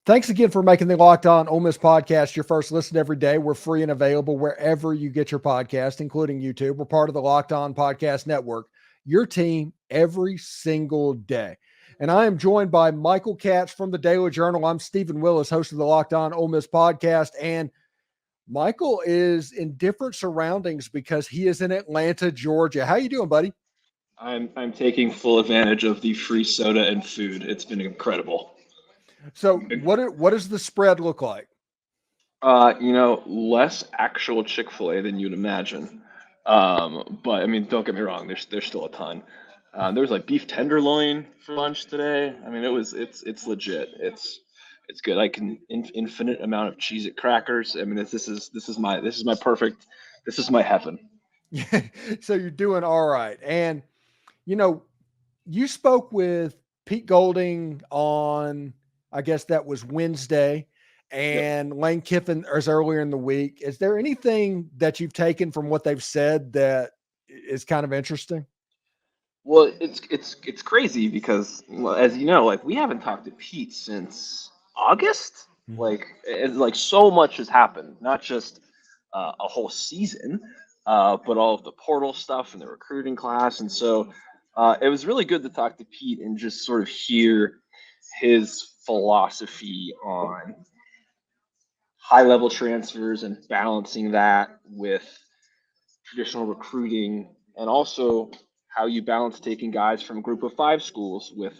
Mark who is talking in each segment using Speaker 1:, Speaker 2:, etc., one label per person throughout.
Speaker 1: Thanks again for making the Locked On Ole Miss podcast your first listen every day. We're free and available wherever you get your podcast, including YouTube. We're part of the Locked On Podcast Network, your team every single day. And I am joined by Michael Katz from the Daily Journal. I'm Stephen Willis, host of the Locked On Ole Miss podcast. And Michael is in different surroundings because he is in Atlanta, Georgia. How you doing, buddy?
Speaker 2: I'm taking full advantage of the free soda and food. It's been incredible.
Speaker 1: So what does the spread look like?
Speaker 2: Less actual Chick-fil-A than you'd imagine. But I mean, don't get me wrong. There's still a ton. There was like beef tenderloin for lunch today. I mean, it's legit. It's good. I can infinite amount of Cheez-It crackers. I mean, this is my perfect. This is my heaven.
Speaker 1: So you're doing all right. And you spoke with Pete Golding on, I guess that was Wednesday, and
Speaker 2: Yep.
Speaker 1: Lane Kiffin is earlier in the week. Is there anything that you've taken from what they've said that is kind of interesting?
Speaker 2: Well, it's crazy because, well, as you know, like we haven't talked to Pete since August. Like so much has happened, not just a whole season, but all of the portal stuff and the recruiting class, and so it was really good to talk to Pete and just sort of hear his philosophy on high level transfers and balancing that with traditional recruiting, and also how you balance taking guys from a group of five schools with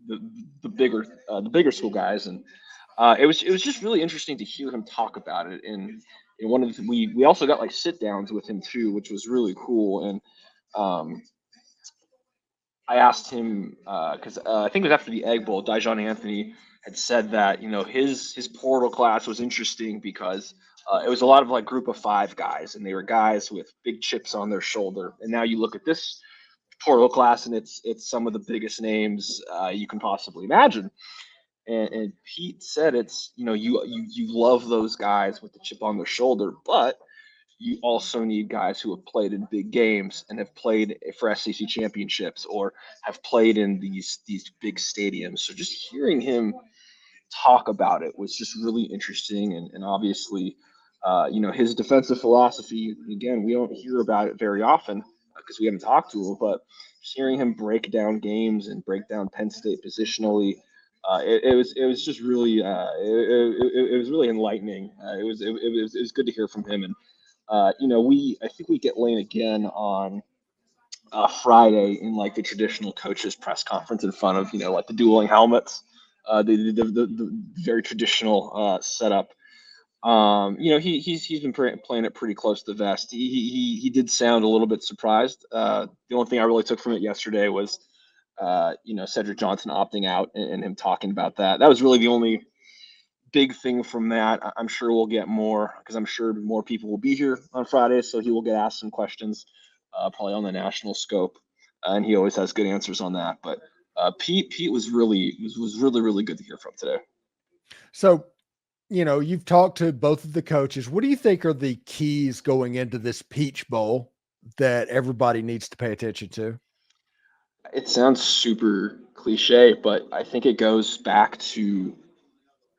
Speaker 2: the the bigger school guys. And it was just really interesting to hear him talk about it. And one of we also got like sit downs with him too, which was really cool. And um, I asked him because I think it was after the Egg Bowl. Dijon Anthony had said that his portal class was interesting because it was a lot of like group of five guys, and they were guys with big chips on their shoulder. And now you look at this portal class, and it's some of the biggest names you can possibly imagine. And Pete said it's you love those guys with the chip on their shoulder, but you also need guys who have played in big games and have played for SEC championships or have played in these big stadiums. So just hearing him talk about it was just really interesting. And obviously, his defensive philosophy, again, we don't hear about it very often because we haven't talked to him, but just hearing him break down games and break down Penn State positionally, it was just really it was really enlightening. It was good to hear from him. And I think we get Lane again on Friday in like the traditional coaches press conference in front of like the dueling helmets, the very traditional setup. He's been playing it pretty close to the vest. He did sound a little bit surprised. The only thing I really took from it yesterday was Cedric Johnson opting out and him talking about that. That was really the only big thing from that. I'm sure we'll get more because I'm sure more people will be here on Friday, so he will get asked some questions, probably on the national scope, and he always has good answers on that. But Pete was really good to hear from today.
Speaker 1: So, you've talked to both of the coaches. What do you think are the keys going into this Peach Bowl that everybody needs to pay attention to?
Speaker 2: It sounds super cliche, but I think it goes back to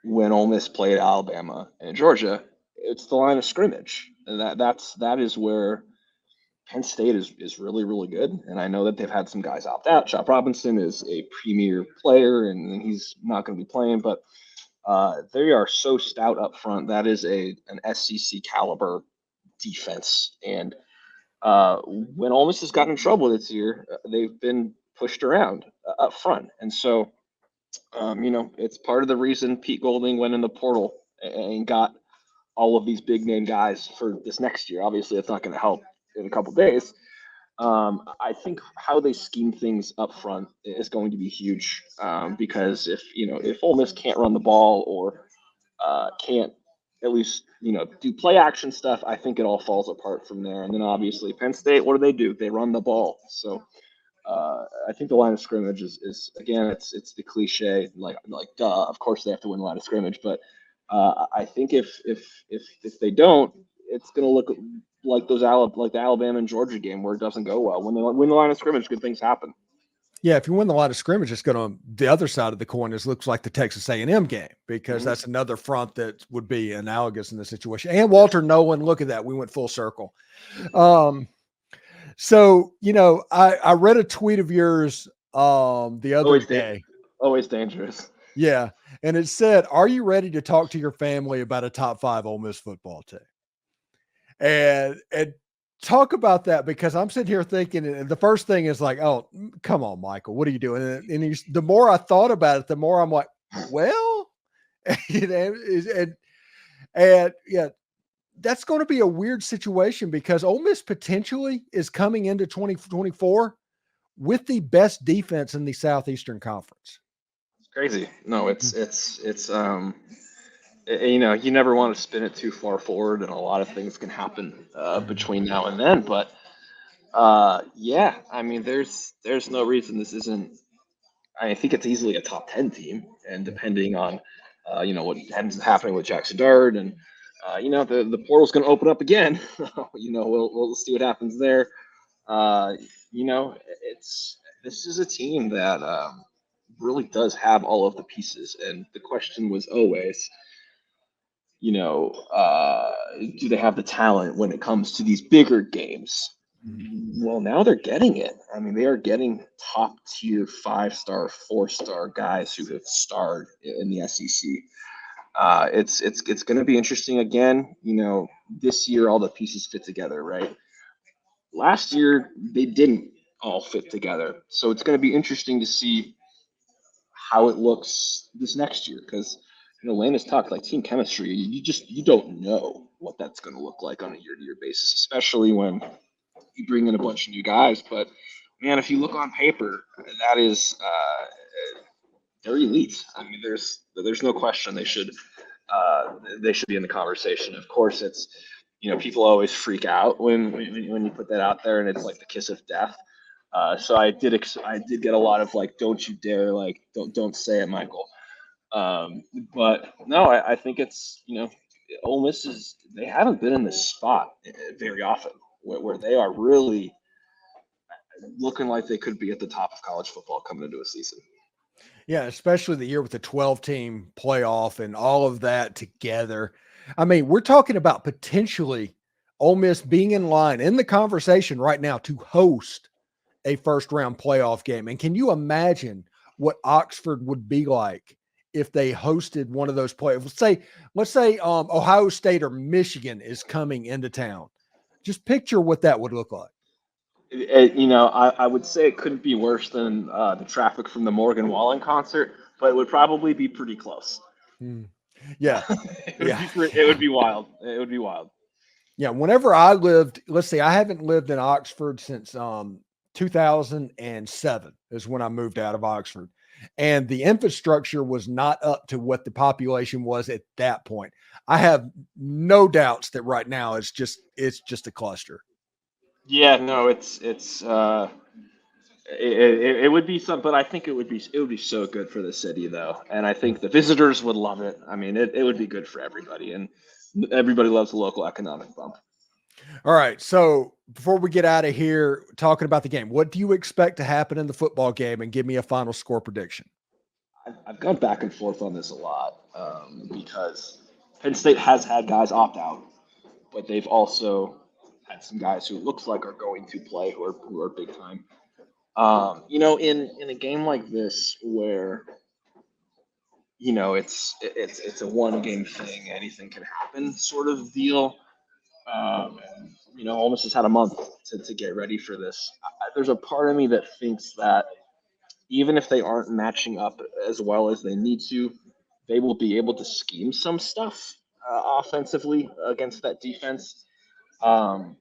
Speaker 2: when Ole Miss played Alabama and Georgia. It's the line of scrimmage, and that is where Penn State is really, really good. And I know that they've had some guys opt out. Chop Robinson is a premier player, and he's not going to be playing, but they are so stout up front. That is an SEC caliber defense. And when Ole Miss has gotten in trouble this year, they've been pushed around up front. And so, it's part of the reason Pete Golding went in the portal and got all of these big name guys for this next year. Obviously, it's not going to help in a couple days. I think how they scheme things up front is going to be huge, because if Ole Miss can't run the ball or can't at least do play action stuff, I think it all falls apart from there. And then obviously Penn State, what do? They run the ball. So I think the line of scrimmage is again, it's the cliche, like duh, of course they have to win the line of scrimmage, but I think if they don't, it's going to look like like the Alabama and Georgia game where it doesn't go well. When they win the line of scrimmage, good things happen.
Speaker 1: Yeah, if you win the line of scrimmage, it's going to the other side of the coin is looks like the Texas A&M game because
Speaker 2: Mhm.
Speaker 1: that's another front that would be analogous in this situation. And Walter Nolan, look at that, we went full circle. Um, so I read a tweet of yours the other
Speaker 2: Always,
Speaker 1: day.
Speaker 2: always dangerous.
Speaker 1: Yeah, and it said, "Are you ready to talk to your family about a top 5 Ole Miss football team?" And talk about that because I'm sitting here thinking, and the first thing is like, "Oh, come on, Michael, what are you doing?" And the more I thought about it, the more I'm like, "Well," and yeah, that's going to be a weird situation because Ole Miss potentially is coming into 2024 with the best defense in the Southeastern Conference.
Speaker 2: It's crazy. No, you never want to spin it too far forward, and a lot of things can happen between now and then. But yeah, I mean, there's no reason this isn't. I think it's easily a top 10 team, and depending on what ends up happening with Jackson Dart, and the portal's going to open up again. We'll see what happens there. Uh, it's this is a team that really does have all of the pieces, and the question was always, do they have the talent when it comes to these bigger games? Well, now they're getting it. I mean, they are getting top tier 5-star, 4-star guys who have starred in the SEC. It's going to be interesting again. This year all the pieces fit together, right? Last year they didn't all fit together, so it's going to be interesting to see how it looks this next year because Lane has talked like team chemistry. You don't know what that's going to look like on a year-to-year basis, especially when you bring in a bunch of new guys. But man, if you look on paper, that is they're elite. I mean, there's no question they should be in the conversation. Of course, it's people always freak out when you put that out there, and it's like the kiss of death. So I did get a lot of like, don't you dare, like don't say it, Michael. Um, but no, I think it's Ole Miss they haven't been in this spot very often where they are really looking like they could be at the top of college football coming into a season.
Speaker 1: Yeah, especially the year with the 12-team playoff and all of that together. I mean, we're talking about potentially Ole Miss being in line in the conversation right now to host a first-round playoff game. And can you imagine what Oxford would be like if they hosted one of those playoffs? Let's say Ohio State or Michigan is coming into town. Just picture what that would look like.
Speaker 2: I would say it couldn't be worse than the traffic from the Morgan Wallen concert, but it would probably be pretty close.
Speaker 1: Hmm. Yeah, yeah.
Speaker 2: It would be wild. It would be wild.
Speaker 1: Yeah, whenever I lived, let's see, I haven't lived in Oxford since 2007 is when I moved out of Oxford. And the infrastructure was not up to what the population was at that point. I have no doubts that right now it's just a cluster.
Speaker 2: Yeah, no, it would be some, but I think it would be so good for the city though, and I think the visitors would love it. I mean, it would be good for everybody, and everybody loves a local economic bump.
Speaker 1: All right. So before we get out of here talking about the game, what do you expect to happen in the football game and give me a final score prediction?
Speaker 2: I've gone back and forth on this a lot because Penn State has had guys opt out, but they've also had some guys who it looks like are going to play who are big time. In a game like this where it's a one game thing, anything can happen sort of deal. Ole Miss has had a month to get ready for this. There's a part of me that thinks that even if they aren't matching up as well as they need to, they will be able to scheme some stuff offensively against that defense. Um,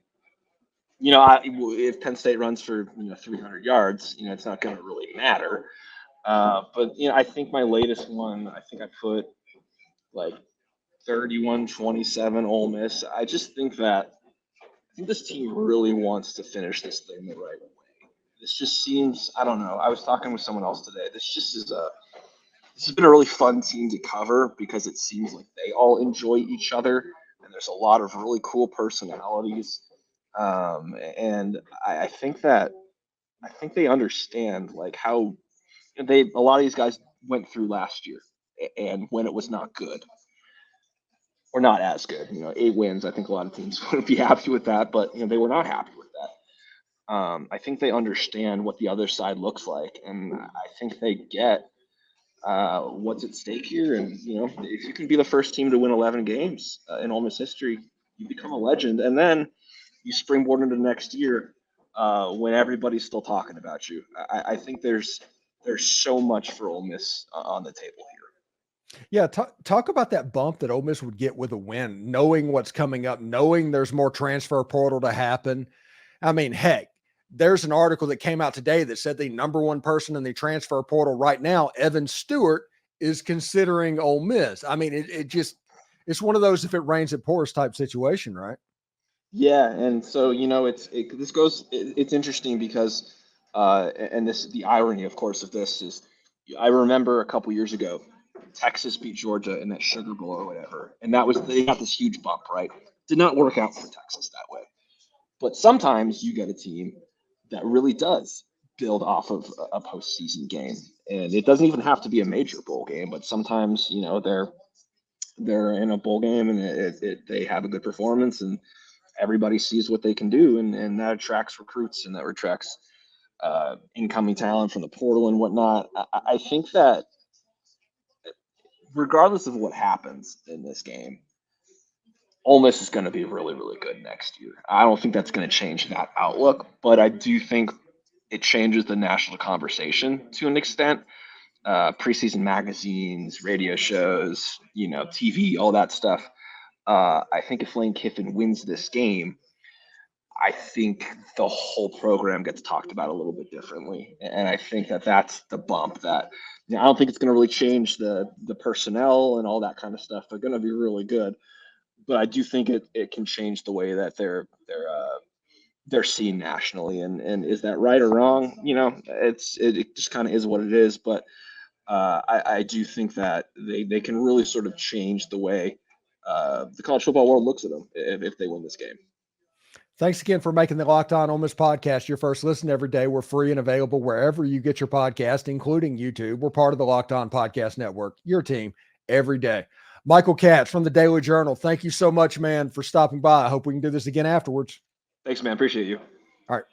Speaker 2: if Penn State runs for 300 yards, it's not going to really matter. But I think my latest one, I think I put like 31-27 Ole Miss. I think this team really wants to finish this thing the right way. This just seems, I don't know. I was talking with someone else today. This has been a really fun team to cover because it seems like they all enjoy each other and there's a lot of really cool personalities. And I think that I think they understand like how a lot of these guys went through last year, and when it was not good or not as good. 8 wins. I think a lot of teams wouldn't be happy with that, but they were not happy with that. I think they understand what the other side looks like, and I think they get what's at stake here. And if you can be the first team to win 11 games in Ole Miss history, you become a legend, and then you springboard into next year when everybody's still talking about you. I think there's so much for Ole Miss on the table here.
Speaker 1: Yeah, talk about that bump that Ole Miss would get with a win, knowing what's coming up, knowing there's more transfer portal to happen. I mean, heck, there's an article that came out today that said the number one person in the transfer portal right now, Evan Stewart, is considering Ole Miss. I mean, it's one of those if it rains it pours type situation, right?
Speaker 2: Yeah, and so it's interesting because and the irony, of course, of this is I remember a couple years ago, Texas beat Georgia in that Sugar Bowl or whatever, and they got this huge bump, right? Did not work out for Texas that way. But sometimes you get a team that really does build off of a postseason game, and it doesn't even have to be a major bowl game. But sometimes they're in a bowl game and they have a good performance, and everybody sees what they can do, and that attracts recruits and that attracts incoming talent from the portal and whatnot. I think that regardless of what happens in this game, Ole Miss is going to be really, really good next year. I don't think that's going to change that outlook, but I do think it changes the national conversation to an extent. Preseason magazines, radio shows, TV, all that stuff. I think if Lane Kiffin wins this game, I think the whole program gets talked about a little bit differently, and I think that that's the bump that. I don't think it's going to really change the personnel and all that kind of stuff. They're going to be really good, but I do think it can change the way that they're seen nationally. And is that right or wrong? It just kind of is what it is. But I do think that they can really sort of change the way the college football world looks at them if they win this game.
Speaker 1: Thanks again for making the Locked On Ole Miss podcast your first listen every day. We're free and available wherever you get your podcast, including YouTube. We're part of the Locked On Podcast Network, your team every day. Michael Katz from the Daily Journal, thank you so much, man, for stopping by. I hope we can do this again afterwards.
Speaker 2: Thanks, man. Appreciate you.
Speaker 1: All right.